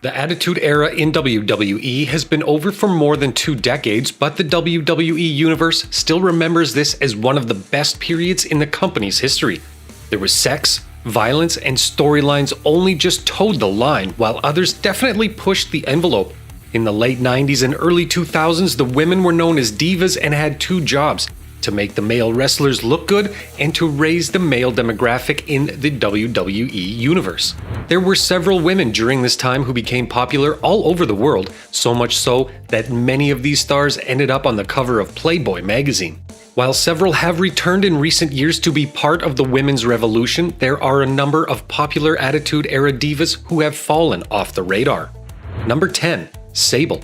The Attitude Era in WWE has been over for more than 2 decades, but the WWE Universe still remembers this as one of the best periods in the company's history. There was sex, violence, and storylines only just towed the line, while others definitely pushed the envelope. In the late 90s and early 2000s, the women were known as divas and had 2 jobs: to make the male wrestlers look good and to raise the male demographic in the WWE universe. There were several women during this time who became popular all over the world, so much so that many of these stars ended up on the cover of Playboy magazine. While several have returned in recent years to be part of the women's revolution, there are a number of popular Attitude Era divas who have fallen off the radar. Number 10. Sable.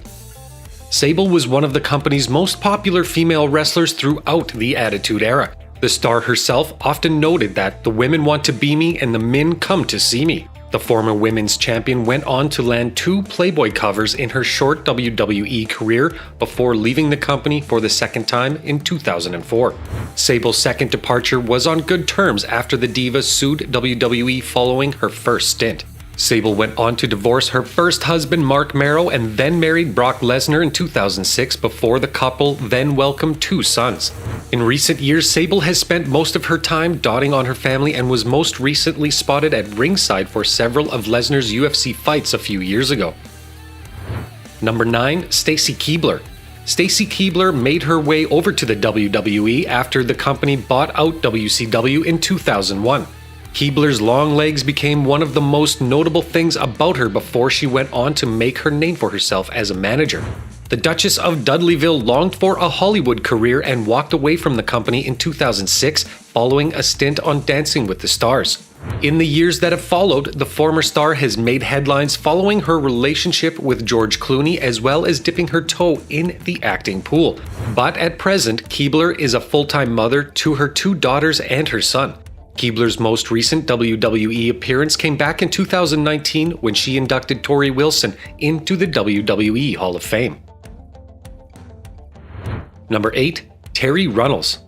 Sable was one of the company's most popular female wrestlers throughout the Attitude Era. The star herself often noted that the women want to be me and the men come to see me. The former women's champion went on to land 2 Playboy covers in her short WWE career before leaving the company for the second time in 2004. Sable's second departure was on good terms after the diva sued WWE following her first stint. Sable went on to divorce her first husband Mark Merrow and then married Brock Lesnar in 2006 before the couple then welcomed 2 sons. In recent years, Sable has spent most of her time dotting on her family and was most recently spotted at ringside for several of Lesnar's UFC fights a few years ago. Number 9. Stacy Keibler. Stacy Keibler made her way over to the WWE after the company bought out WCW in 2001. Keibler's long legs became one of the most notable things about her before she went on to make her name for herself as a manager. The Duchess of Dudleyville longed for a Hollywood career and walked away from the company in 2006 following a stint on Dancing with the Stars. In the years that have followed, the former star has made headlines following her relationship with George Clooney as well as dipping her toe in the acting pool. But at present, Keibler is a full-time mother to her 2 daughters and her son. Keibler's most recent WWE appearance came back in 2019 when she inducted Tori Wilson into the WWE Hall of Fame. Number 8. Terri Runnels.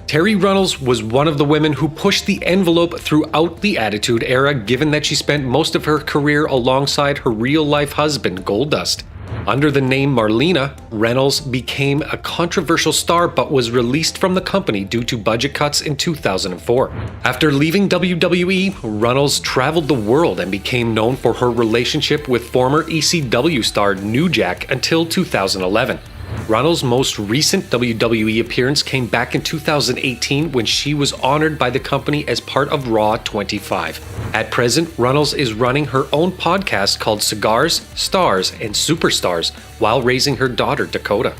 Terri Runnels was one of the women who pushed the envelope throughout the Attitude Era, given that she spent most of her career alongside her real-life husband, Goldust. Under the name Marlena, Runnels became a controversial star but was released from the company due to budget cuts in 2004. After leaving WWE, Runnels traveled the world and became known for her relationship with former ECW star New Jack until 2011. Runnels' most recent WWE appearance came back in 2018 when she was honored by the company as part of Raw 25. At present, Runnels is running her own podcast called Cigars, Stars, and Superstars while raising her daughter Dakota.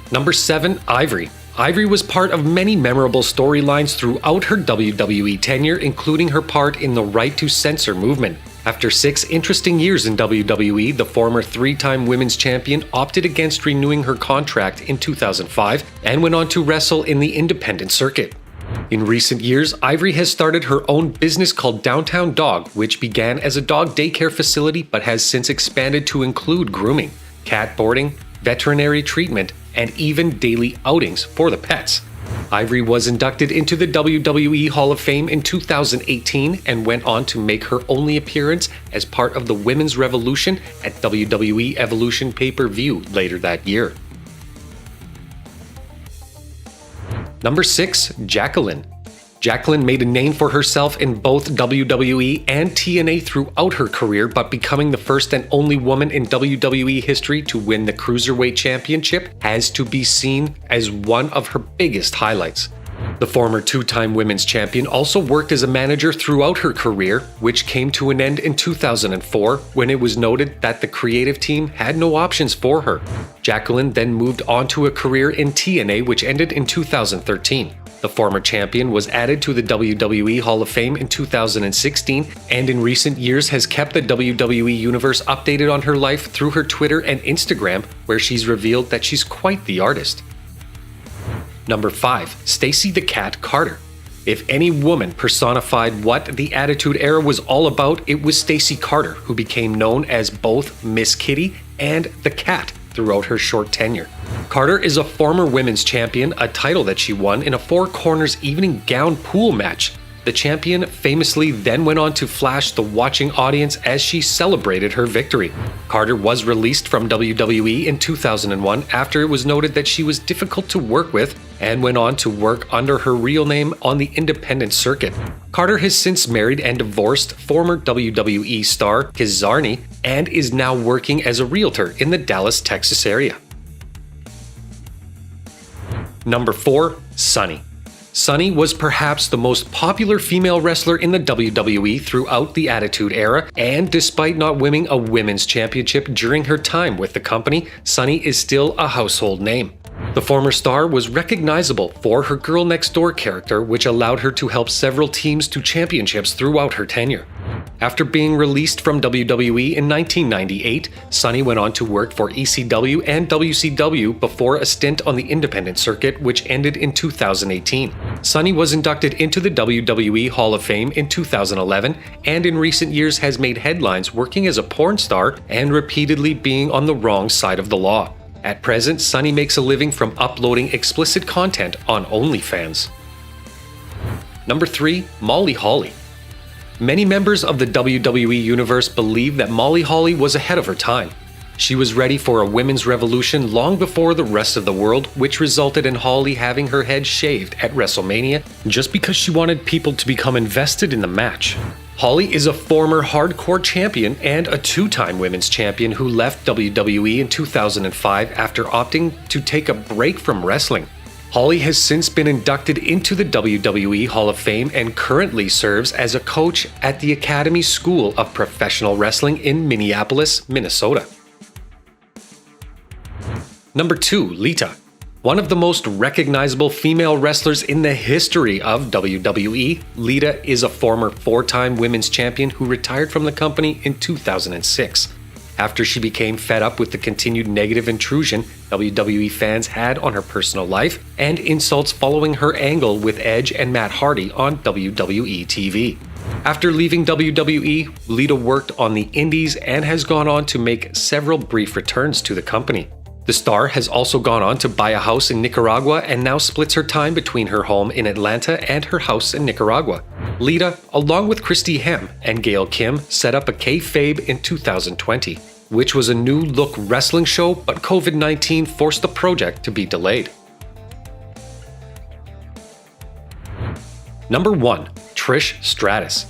Number 7. Ivory. Ivory was part of many memorable storylines throughout her WWE tenure, including her part in the Right to Censor movement. After 6 interesting years in WWE, the former 3-time women's champion opted against renewing her contract in 2005 and went on to wrestle in the independent circuit. In recent years, Ivory has started her own business called Downtown Dog, which began as a dog daycare facility but has since expanded to include grooming, cat boarding, veterinary treatment, and even daily outings for the pets. Ivory was inducted into the WWE Hall of Fame in 2018 and went on to make her only appearance as part of the Women's Revolution at WWE Evolution pay-per-view later that year. Number 6. Jacqueline. Jacqueline made a name for herself in both WWE and TNA throughout her career, but becoming the first and only woman in WWE history to win the Cruiserweight Championship has to be seen as one of her biggest highlights. The former 2-time women's champion also worked as a manager throughout her career, which came to an end in 2004 when it was noted that the creative team had no options for her. Jacqueline then moved on to a career in TNA, which ended in 2013. The former champion was added to the WWE Hall of Fame in 2016 and in recent years has kept the WWE Universe updated on her life through her Twitter and Instagram, where she's revealed that she's quite the artist. Number 5. Stacey the Cat Carter. If any woman personified what the Attitude Era was all about, it was Stacey Carter, who became known as both Miss Kitty and the Cat throughout her short tenure. Carter is a former women's champion, a title that she won in a 4 corners evening gown pool match. The champion famously then went on to flash the watching audience as she celebrated her victory. Carter was released from WWE in 2001 after it was noted that she was difficult to work with, and went on to work under her real name on the independent circuit. Carter has since married and divorced former WWE star Kizarny and is now working as a realtor in the Dallas, Texas area. Number 4. Sunny. Sunny was perhaps the most popular female wrestler in the WWE throughout the Attitude Era, and despite not winning a women's championship during her time with the company, Sunny is still a household name. The former star was recognizable for her Girl Next Door character, which allowed her to help several teams to championships throughout her tenure. After being released from WWE in 1998, Sunny went on to work for ECW and WCW before a stint on the independent circuit, which ended in 2018. Sunny was inducted into the WWE Hall of Fame in 2011, and in recent years has made headlines working as a porn star and repeatedly being on the wrong side of the law. At present, Sunny makes a living from uploading explicit content on OnlyFans. Number 3. Molly Holly. Many members of the WWE Universe believe that Molly Holly was ahead of her time. She was ready for a women's revolution long before the rest of the world, which resulted in Holly having her head shaved at WrestleMania just because she wanted people to become invested in the match. Holly is a former hardcore champion and a 2-time women's champion who left WWE in 2005 after opting to take a break from wrestling. Holly has since been inducted into the WWE Hall of Fame and currently serves as a coach at the Academy School of Professional Wrestling in Minneapolis, Minnesota. Number 2. Lita. One of the most recognizable female wrestlers in the history of WWE, Lita is a former 4-time women's champion who retired from the company in 2006. After she became fed up with the continued negative intrusion WWE fans had on her personal life and insults following her angle with Edge and Matt Hardy on WWE TV. After leaving WWE, Lita worked on the Indies and has gone on to make several brief returns to the company. The star has also gone on to buy a house in Nicaragua and now splits her time between her home in Atlanta and her house in Nicaragua. Lita, along with Christy Hem and Gail Kim, set up a kayfabe in 2020, which was a new-look wrestling show, but COVID-19 forced the project to be delayed. Number 1. Trish Stratus.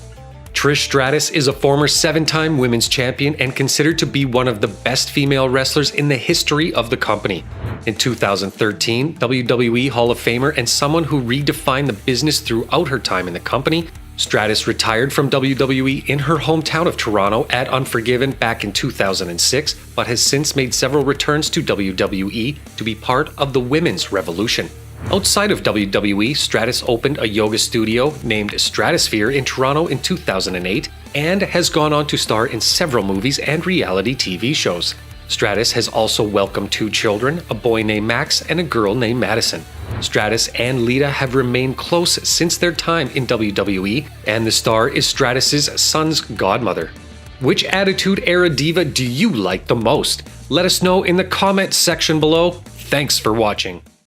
Trish Stratus is a former 7-time women's champion and considered to be one of the best female wrestlers in the history of the company. In 2013, WWE Hall of Famer and someone who redefined the business throughout her time in the company, Stratus retired from WWE in her hometown of Toronto at Unforgiven back in 2006, but has since made several returns to WWE to be part of the women's revolution. Outside of WWE, Stratus opened a yoga studio named Stratosphere in Toronto in 2008 and has gone on to star in several movies and reality TV shows. Stratus has also welcomed 2 children, a boy named Max and a girl named Madison. Stratus and Lita have remained close since their time in WWE, and the star is Stratus's son's godmother. Which Attitude Era diva do you like the most? Let us know in the comments section below. Thanks for watching.